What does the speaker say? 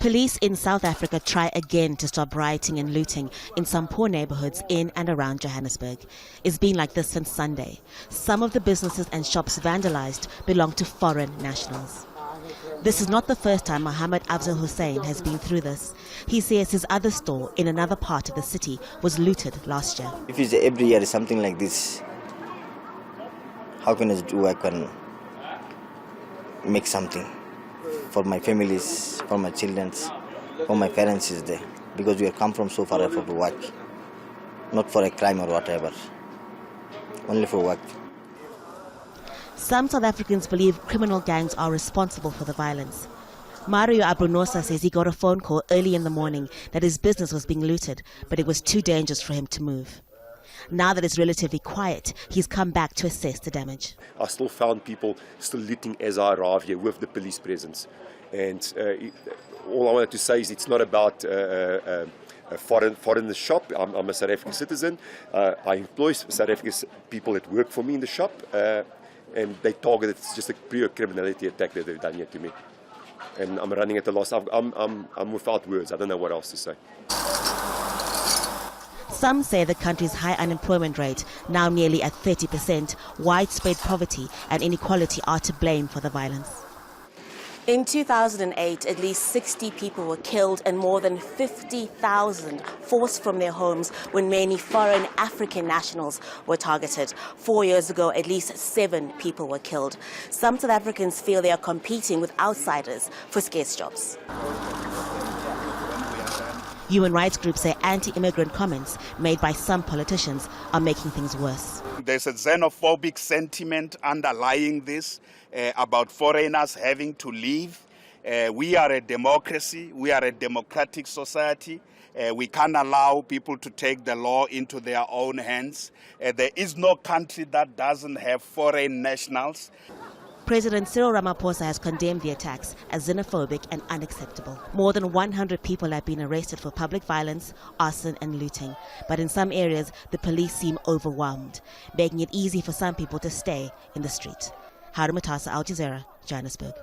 Police in South Africa try again to stop rioting and looting in some poor neighborhoods in and around Johannesburg. It's been like this since Sunday. Some of the businesses and shops vandalized belong to foreign nationals. This is not the first time Mohammed AFZAL HOSSAIN has been through this. He says his other store in another part of the city was looted last year. If it's every year something like this, how can I do? I can make something for my families, for my children, for my parents is there. Because we have come from so far for work, not for a crime or whatever, only for work. Some South Africans believe criminal gangs are responsible for the violence. Mario ABRUNHOSA says he got a phone call early in the morning that his business was being looted, but it was too dangerous for him to move. Now that it's relatively quiet, he's come back to assess the damage. I still found people still looting as I arrived here with the police presence. And all I wanted to say is it's not about foreign in the shop. I'm a South African citizen. I employ South African people that work for me in the shop. And they targeted, it's just a pure criminality attack that they've done here to me. And I'm running at a loss. I'm without words. I don't know what else to say. Some say the country's high unemployment rate, now nearly at 30%, widespread poverty and inequality are to blame for the violence. In 2008, at least 60 people were killed and more than 50,000 forced from their homes when many foreign African nationals were targeted. 4 years ago, at least 7 people were killed. Some South Africans feel they are competing with outsiders for scarce jobs. Human rights groups say anti-immigrant comments made by some politicians are making things worse. There's a xenophobic sentiment underlying this about foreigners having to leave. We are a democracy. We are a democratic society. We can't allow people to take the law into their own hands. There is no country that doesn't have foreign nationals. President Cyril Ramaphosa has condemned the attacks as xenophobic and unacceptable. More than 100 people have been arrested for public violence, arson and looting. But in some areas, the police seem overwhelmed, making it easy for some people to stay in the street. Haru, Mutasa, Jazeera, Johannesburg.